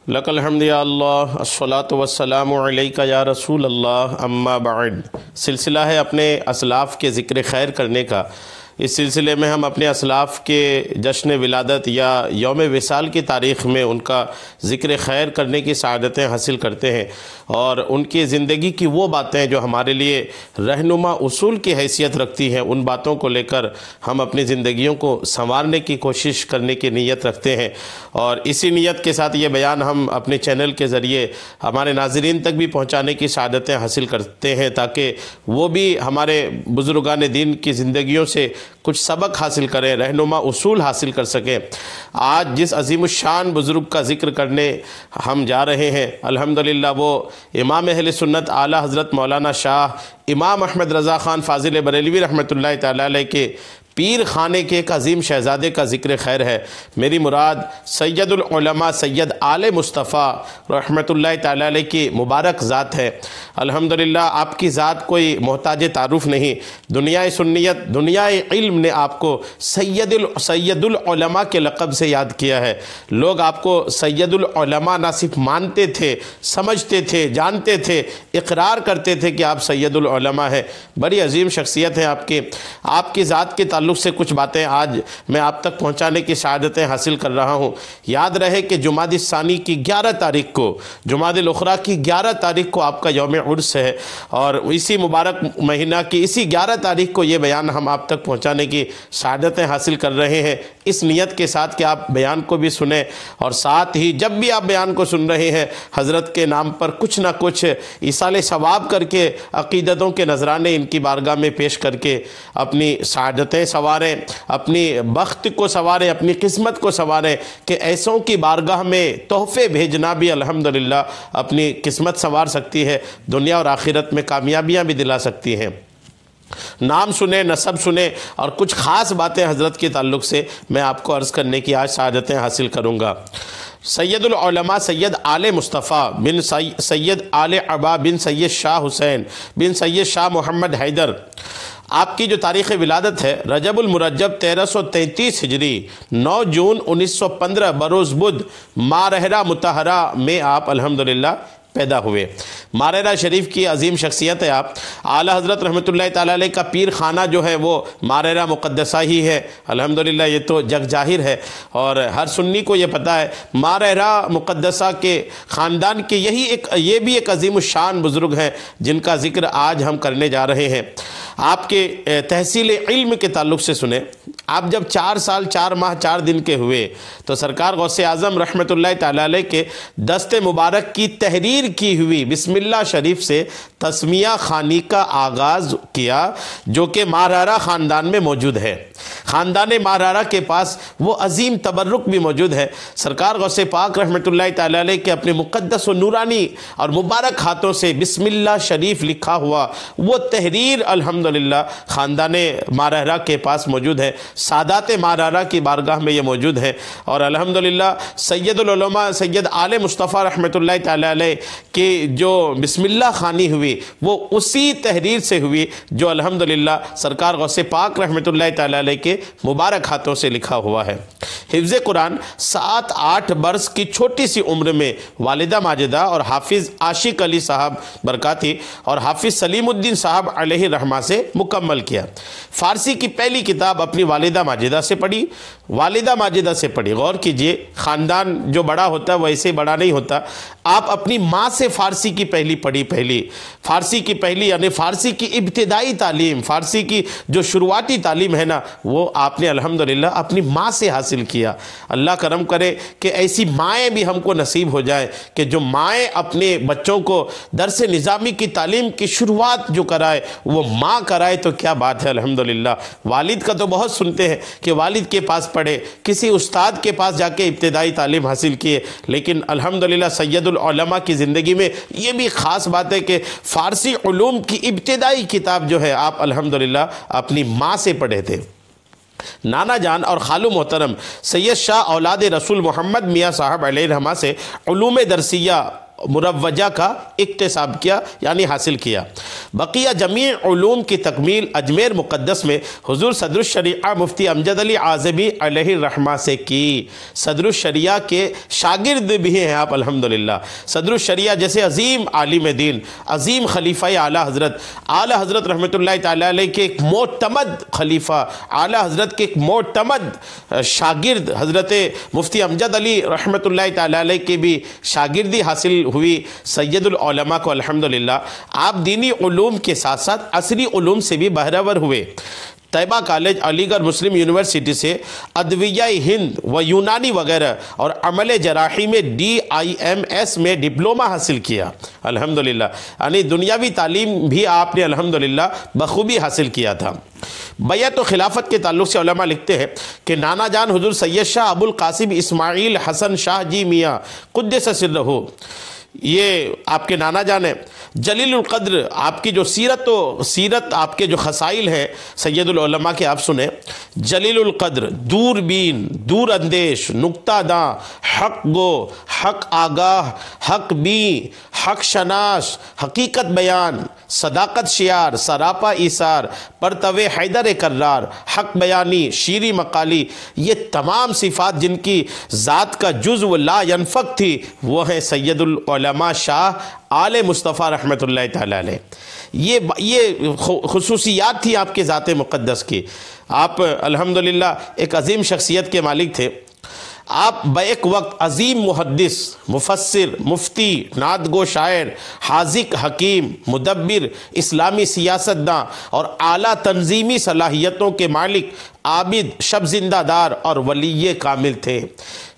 لک الحمد یا اللہ الصلاۃ والسلام علیک یا رسول اللہ اما بعد۔ سلسلہ ہے اپنے اسلاف کے ذکر خیر کرنے کا۔ اس سلسلے میں ہم اپنے اسلاف کے جشن ولادت یا یوم وصال کی تاریخ میں ان کا ذکر خیر کرنے کی سعادتیں حاصل کرتے ہیں، اور ان کی زندگی کی وہ باتیں جو ہمارے لیے رہنما اصول کی حیثیت رکھتی ہیں، ان باتوں کو لے کر ہم اپنی زندگیوں کو سنوارنے کی کوشش کرنے کی نیت رکھتے ہیں، اور اسی نیت کے ساتھ یہ بیان ہم اپنے چینل کے ذریعے ہمارے ناظرین تک بھی پہنچانے کی سعادتیں حاصل کرتے ہیں، تاکہ وہ بھی ہمارے بزرگان دین کی زندگیوں سے کچھ سبق حاصل کریں، رہنما اصول حاصل کر سکیں۔ آج جس عظیم الشان بزرگ کا ذکر کرنے ہم جا رہے ہیں، الحمدللہ وہ امام اہل سنت اعلیٰ حضرت مولانا شاہ امام احمد رضا خان فاضل بریلوی رحمۃ اللہ تعالیٰ علیہ کے پیر خانے کے ایک عظیم شہزادے کا ذکر خیر ہے۔ میری مراد سید العلماء سید آل مصطفیٰ رحمۃ اللہ تعالیٰ علیہ کی مبارک ذات ہے۔ الحمدللہ آپ کی ذات کوئی محتاج تعارف نہیں، دنیا سنیت دنیا علم نے آپ کو سید العلماء کے لقب سے یاد کیا ہے۔ لوگ آپ کو سید العلماء نہ صرف مانتے تھے، سمجھتے تھے، جانتے تھے، اقرار کرتے تھے کہ آپ سید العلماء ہیں۔ بڑی عظیم شخصیت ہے آپ کی ذات کے تعلق سے کچھ باتیں آج میں آپ تک پہنچانے کی سعادتیں حاصل کر رہا ہوں۔ یاد رہے کہ جمادی الثانی کی 11 تاریخ کو، جمادی الاخری کی 11 تاریخ کو آپ کا یوم عرس ہے، اور اسی مبارک مہینہ کی اسی 11 تاریخ کو یہ بیان ہم آپ تک پہنچانے کی سعادتیں حاصل کر رہے ہیں، اس نیت کے ساتھ کہ آپ بیان کو بھی سنیں، اور ساتھ ہی جب بھی آپ بیان کو سن رہے ہیں حضرت کے نام پر کچھ نہ کچھ ایصال ثواب کر کے عقیدتوں کے نذرانے ان کی بارگاہ میں پیش کر کے اپنی سعادتیں سنواریں، اپنی بخت کو سنواریں، اپنی قسمت کو سنواریں، کہ ایسوں کی بارگاہ میں تحفے بھیجنا بھی الحمدللہ اپنی قسمت سنوار سکتی ہے، دنیا اور آخرت میں کامیابیاں بھی دلا سکتی ہیں۔ نام سنیں، نسب سنیں، اور کچھ خاص باتیں حضرت کے تعلق سے میں آپ کو عرض کرنے کی آج سعادتیں حاصل کروں گا۔ سید العلماء سید آل مصطفیٰ بن سید آل عبا بن سید شاہ حسین بن سید شاہ محمد حیدر، آپ کی جو تاریخ ولادت ہے رجب المرجب 1333 ہجری 9 جون 1915 بروز بدھ مارہرہ مطہرہ میں آپ الحمدللہ پیدا ہوئے۔ مارہرہ شریف کی عظیم شخصیت ہے آپ۔ اعلیٰ حضرت رحمۃ اللہ تعالیٰ علیہ کا پیر خانہ جو ہے وہ مارہرہ مقدسہ ہی ہے، الحمدللہ یہ تو جگ ظاہر ہے، اور ہر سنی کو یہ پتہ ہے۔ مارہرہ مقدسہ کے خاندان کے یہ بھی ایک عظیم الشان بزرگ ہیں جن کا ذکر آج ہم کرنے جا رہے ہیں۔ آپ کے تحصیل علم کے تعلق سے سنیں، آپ جب 4 سال 4 ماہ 4 دن کے ہوئے تو سرکار غوث اعظم رحمۃ اللہ تعالیٰ علیہ کے دست مبارک کی تحریر کی ہوئی بسم اللہ شریف سے تسمیہ خوانی کا آغاز کیا، جو کہ مارہرہ خاندان میں موجود ہے۔ خاندان مارہرہ کے پاس وہ عظیم تبرک بھی موجود ہے۔ سرکار غوث پاک رحمۃ اللہ تعالیٰ علیہ کے اپنے مقدس و نورانی اور مبارک ہاتھوں سے بسم اللہ شریف لکھا ہوا وہ تحریر الحمدللہ خاندان مارہرہ کے پاس موجود ہے، سادات مارہرہ کی بارگاہ میں یہ موجود ہے، اور الحمدللہ سید العلماء سید آل مصطفیٰ رحمۃ اللہ تعالیٰ علیہ کی جو بسم اللہ خوانی ہوئی وہ اسی تحریر سے ہوئی جو الحمدللہ سرکار غوث پاک رحمۃ اللہ تعالیٰ علیہ کے مبارک ہاتھوں سے لکھا ہوا ہے۔ حفظ قرآن 7-8 برس کی چھوٹی سی عمر میں والدہ ماجدہ اور حافظ عاشق علی صاحب برکاتی اور حافظ سلیم الدین صاحب علیہ رحمہ سے مکمل کیا۔ فارسی کی پہلی کتاب اپنی والدہ ماجدہ سے پڑھی، غور کیجئے، خاندان جو بڑا ہوتا ہے وہ ایسے بڑا نہیں ہوتا۔ آپ اپنی ماں سے فارسی کی فارسی کی پہلی یعنی فارسی کی ابتدائی تعلیم، فارسی کی جو شروعاتی تعلیم ہے نا، وہ آپ نے الحمدللہ اپنی ماں سے حاصل کیا۔ اللہ کرم کرے کہ ایسی مائیں بھی ہم کو نصیب ہو جائیں کہ جو مائیں اپنے بچوں کو درس نظامی کی تعلیم کی شروعات جو کرائے وہ ماں کرائے تو کیا بات ہے الحمدللہ۔ والد کا تو بہت سنتے ہیں کہ والد کے پاس پڑھے، کسی استاد کے پاس جا کے ابتدائی تعلیم حاصل کیے، لیکن الحمدللہ سید العلماء کی زندگی میں یہ بھی خاص بات ہے کہ فارسی علوم کی ابتدائی کتاب جو ہے آپ الحمدللہ اپنی ماں سے پڑھے تھے۔ نانا جان اور خالو محترم سید شاہ اولاد رسول محمد میاں صاحب علیہ رحمہ سے علوم درسیہ مروجہ کا اکتساب کیا یعنی حاصل کیا۔ بقیہ جمیع علوم کی تکمیل اجمیر مقدس میں حضور صدر الشریعہ مفتی امجد علی اعظمی علیہ الرحمہ سے کی۔ صدر الشریعہ کے شاگرد بھی ہیں آپ الحمدللہ۔ صدر الشریعہ جیسے عظیم عالم دین، عظیم خلیفہ اعلیٰ حضرت رحمۃ اللہ تعالیٰ علیہ کے ایک معتمد خلیفہ، اعلیٰ حضرت کے ایک معتمد شاگرد حضرت مفتی امجد علی رحمۃ اللہ تعالیٰ علیہ کی بھی شاگردی حاصل ہوئی سید العلماء کو الحمدللہ۔ آپ دینی علوم کے ساتھ ساتھ عصری علوم سے بھی بہرور ہوئے۔ طیبہ کالج، علی گڑھ مسلم یونیورسٹی سے ادویہ ہند و یونانی وغیرہ اور عمل جراحی میں DIMS میں ڈپلومہ حاصل کیا الحمدللہ، یعنی دنیاوی تعلیم بھی آپ نے الحمدللہ بخوبی حاصل کیا تھا۔ بیعت و خلافت کے تعلق سے علماء لکھتے ہیں کہ نانا جان حضور سید شاہ ابو القاسم اسماعیل حسن شاہ جی میاں قدس سرہ، یہ آپ کے نانا جان ہیں۔ جلیل القدر، آپ کی جو سیرت آپ کے جو خصائل ہیں سید العلماء کے آپ سنیں۔ جلیل القدر، دور بین، دور اندیش، نکتہ داں، حق گو، حق آگاہ، حق بین، حق شناس، حقیقت بیان، صداقت شعار، سراپا ایثار، پرتو حیدر کرار، حق بیانی، شیریں مقالی، یہ تمام صفات جن کی ذات کا جزو لا ینفک تھی وہ ہیں سید العلماء شاہ آل مصطفیٰ رحمۃ اللہ تعالیٰ علیہ۔ یہ خصوصیات تھی آپ کے ذات مقدس کی۔ آپ الحمدللہ ایک عظیم شخصیت کے مالک تھے۔ آپ بیک وقت عظیم محدث، مفسر، مفتی، نعت گو شاعر، حاذق حکیم، مدبر، اسلامی سیاستداں اور اعلیٰ تنظیمی صلاحیتوں کے مالک، عابد، شب زندہ دار اور ولی کامل تھے۔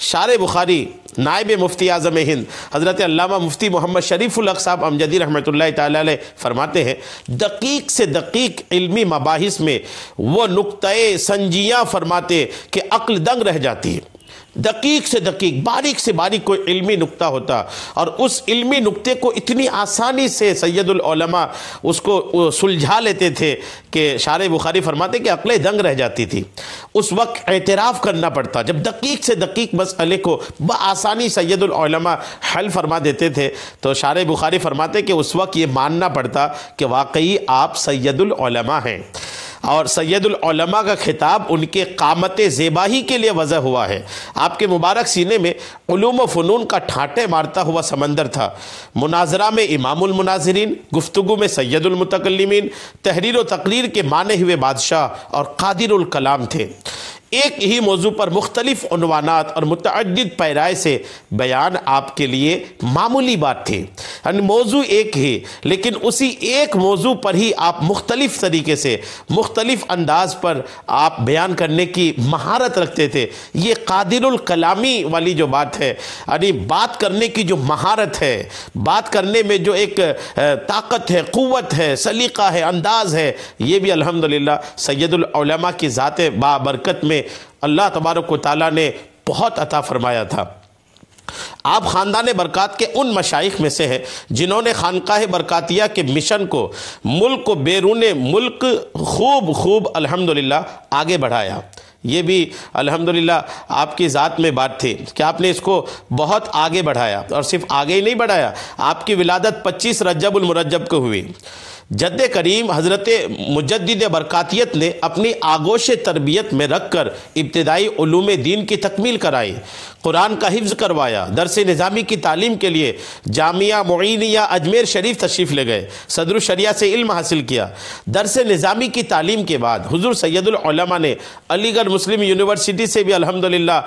شارح بخاری، نائب مفتی اعظم ہند حضرت علامہ مفتی محمد شریف الحق صاحب امجدی رحمۃ اللہ تعالیٰ علیہ فرماتے ہیں، دقیق سے دقیق علمی مباحث میں وہ نقطۂ سنجیاں فرماتے کہ عقل دنگ رہ جاتی ہے۔ دقیق سے دقیق، باریک سے باریک کوئی علمی نقطہ ہوتا اور اس علمی نقطے کو اتنی آسانی سے سید العلماء اس کو سلجھا لیتے تھے کہ شارح بخاری فرماتے کہ عقلیں دنگ رہ جاتی تھی۔ اس وقت اعتراف کرنا پڑتا، جب دقیق سے دقیق مسئلے کو بآسانی سید العلماء حل فرما دیتے تھے تو شارح بخاری فرماتے کہ اس وقت یہ ماننا پڑتا کہ واقعی آپ سید العلماء ہیں، اور سید العلماء کا خطاب ان کے قامت زیبائی کے لیے وضع ہوا ہے۔ آپ کے مبارک سینے میں علوم و فنون کا ٹھانٹے مارتا ہوا سمندر تھا۔ مناظرہ میں امام المناظرین، گفتگو میں سید المتکلمین، تحریر و تقریر کے مانے ہوئے بادشاہ اور قادر الکلام تھے۔ ایک ہی موضوع پر مختلف عنوانات اور متعدد پیرائے سے بیان آپ کے لیے معمولی بات تھی، یعنی موضوع ایک ہی لیکن اسی ایک موضوع پر ہی آپ مختلف طریقے سے مختلف انداز پر آپ بیان کرنے کی مہارت رکھتے تھے۔ یہ قادر الکلامی والی جو بات ہے، یعنی بات کرنے کی جو مہارت ہے، بات کرنے میں جو ایک طاقت ہے، قوت ہے، سلیقہ ہے، انداز ہے، یہ بھی الحمدللہ سید العلماء کی ذات بابرکت میں اللہ تبارک و تعالیٰ نے بہت عطا فرمایا تھا۔ آپ خاندان برکات کے ان مشائخ میں سے ہیں جنہوں نے خانقاہ برکاتیہ کے مشن کو ملک و بیرون ملک خوب الحمدللہ آگے بڑھایا۔ یہ بھی الحمدللہ آپ کی ذات میں بات تھی کہ آپ نے اس کو بہت آگے بڑھایا، اور صرف آگے ہی نہیں بڑھایا، آپ کی ولادت 25 رجب المرجب کو ہوئی۔ جد کریم حضرت مجدد برکاتیت نے اپنی آغوش تربیت میں رکھ کر ابتدائی علوم دین کی تکمیل کرائی، قرآن کا حفظ کروایا، درس نظامی کی تعلیم کے لیے جامعہ معینیہ اجمیر شریف تشریف لے گئے، صدر الشریعہ سے علم حاصل کیا۔ درس نظامی کی تعلیم کے بعد حضور سید العلماء نے علی گڑھ مسلم یونیورسٹی سے بھی الحمدللہ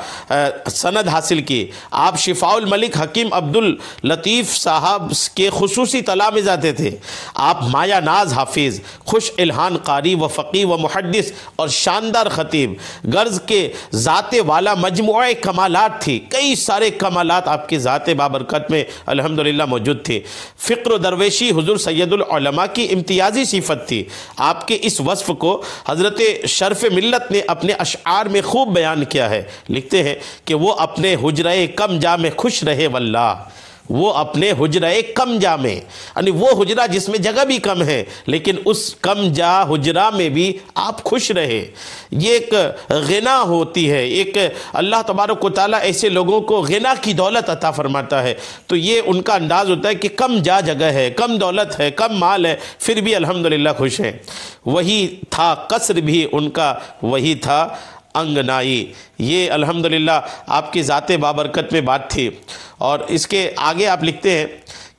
سند حاصل کی۔ آپ شفاء الملک حکیم عبداللطیف صاحب کے خصوصی تلامذہ تھے۔ آپ مایا ناز حافظ، خوش الہان قاری و فقی و محدث اور شاندار خطیب، غرض کے ذات والا مجموعہ کمالات تھی، کئی سارے کمالات آپ کی ذات بابرکت میں الحمدللہ موجود تھی۔ فقر و درویشی حضور سید العلماء کی امتیازی صفت تھی۔ آپ کے اس وصف کو حضرت شرف ملت نے اپنے اشعار میں خوب بیان کیا ہے۔ لکھتے ہیں کہ وہ اپنے حجرہ کم جا میں خوش رہے واللہ، وہ اپنے حجرہ کم جا میں، یعنی وہ حجرہ جس میں جگہ بھی کم ہے لیکن اس کم جا حجرہ میں بھی آپ خوش رہے۔ یہ ایک غنا ہوتی ہے، ایک اللہ تبارک و تعالیٰ ایسے لوگوں کو غنا کی دولت عطا فرماتا ہے، تو یہ ان کا انداز ہوتا ہے کہ کم جا جگہ ہے، کم دولت ہے، کم مال ہے، پھر بھی الحمدللہ خوش ہیں۔ وہی تھا قصر بھی ان کا، وہی تھا انگنائی۔ یہ الحمدللہ آپ کی ذات بابرکت میں بات تھی۔ اور اس کے آگے آپ لکھتے ہیں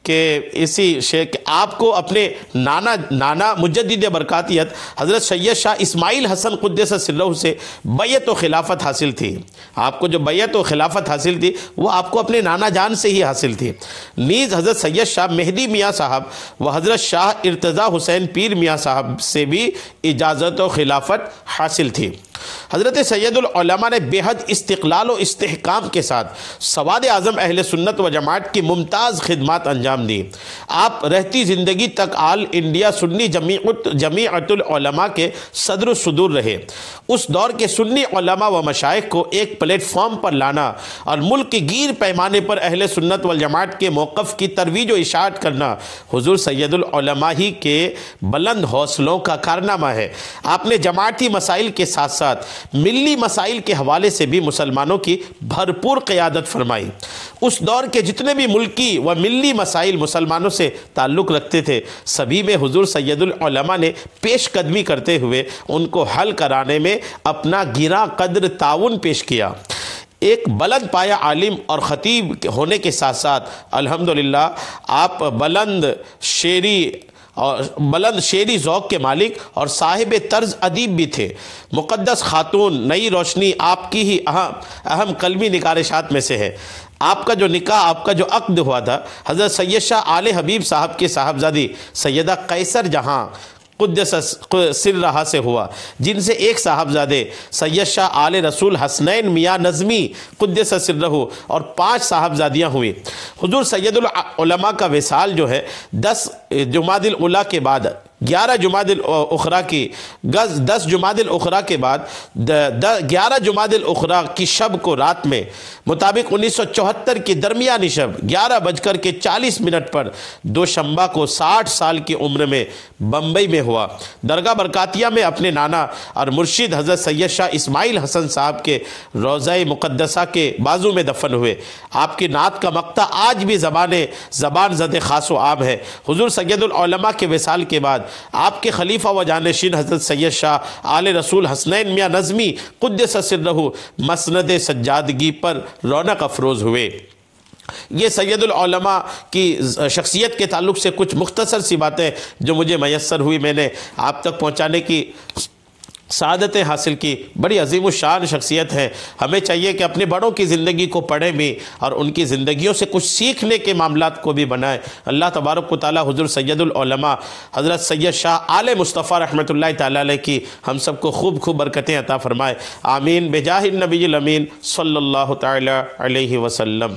کہ اسی شیخ آپ کو اپنے نانا مجدد برکاتیت حضرت سید شاہ اسماعیل حسن قدس سرہ سے بیعت و خلافت حاصل تھی۔ آپ کو جو بیعت و خلافت حاصل تھی وہ آپ کو اپنے نانا جان سے ہی حاصل تھی۔ نیز حضرت سید شاہ مہدی میاں صاحب و حضرت شاہ ارتضیٰ حسین پیر میاں صاحب سے بھی اجازت و خلافت حاصل تھی۔ حضرت سید العلماء نے بے حد استقلال و استحکام کے ساتھ سواد اعظم اہل سنت و جماعت کی ممتاز خدمات انجام دی۔ آپ رہتی زندگی تک آل انڈیا سنی جمیعت العلماء کے صدر و صدور رہے۔ اس دور کے سنی علماء و مشائخ کو ایک پلیٹ فارم پر لانا اور ملک کے گیر پیمانے پر اہل سنت والجماعت کے موقف کی ترویج و اشاعت کرنا حضور سید العلماء ہی کے بلند حوصلوں کا کارنامہ ہے۔ آپ نے جماعتی مسائل کے ساتھ ساتھ ملی مسائل کے حوالے سے بھی مسلمانوں کی بھرپور قیادت فرمائی۔ اس دور کے جتنے بھی ملکی و ملی مسائل مسلمانوں سے تعلق رکھتے تھے سبھی میں حضور سید العلماء نے پیش قدمی کرتے ہوئے ان کو حل کرانے میں اپنا گراں قدر تعاون پیش کیا۔ ایک بلند پایا عالم اور خطیب ہونے کے ساتھ ساتھ الحمدللہ آپ بلند شعری ذوق کے مالک اور صاحب طرز ادیب بھی تھے۔ مقدس خاتون نئی روشنی آپ کی ہی اہم قلبی نگارشات میں سے ہے۔ آپ کا جو نکاح، آپ کا جو عقد ہوا تھا حضرت سید شاہ آل حبیب صاحب کے صاحبزادی سیدہ قیصر جہاں قدس سرہ سے ہوا، جن سے ایک صاحبزادے سید شاہ آل رسول حسنین میاں نظمی قدس سرہ اور 5 صاحبزادیاں ہوئیں۔ حضور سید العلماء کا وصال جو ہے 10 جمادی الاولیٰ کے بعد 11 جمادی الاخری کی 10 جمادی الاخری کے بعد 11 جمادی الاخری کی شب کو رات میں مطابق 1974 کی درمیانی شب 11:40 پر دوشنبہ کو 60 سال کی عمر میں بمبئی میں ہوا۔ درگاہ برکاتیہ میں اپنے نانا اور مرشد حضرت سید شاہ اسماعیل حسن صاحب کے روضہ مقدسہ کے بازو میں دفن ہوئے۔ آپ کی نعت کا مقطع آج بھی زبان زد خاص و عام ہے۔ حضور سید العلماء کے وصال کے بعد آپ کے خلیفہ و جانشین حضرت سید شاہ آل رسول حسنین میاں نظمی قدس سرہ مسند سجادگی پر رونق افروز ہوئے۔ یہ سید العلماء کی شخصیت کے تعلق سے کچھ مختصر سی باتیں جو مجھے میسر ہوئی، میں نے آپ تک پہنچانے کی سعادتیں حاصل کی۔ بڑی عظیم الشان شخصیت ہے، ہمیں چاہیے کہ اپنے بڑوں کی زندگی کو پڑھیں بھی اور ان کی زندگیوں سے کچھ سیکھنے کے معاملات کو بھی بنائیں۔ اللہ تبارک و تعالی حضور سید العلماء حضرت سید شاہ آل مصطفیٰ رحمۃ اللہ تعالی علیہ کی ہم سب کو خوب خوب برکتیں عطا فرمائے، آمین بجاہ النبی الامین صلی اللہ تعالی علیہ وسلم۔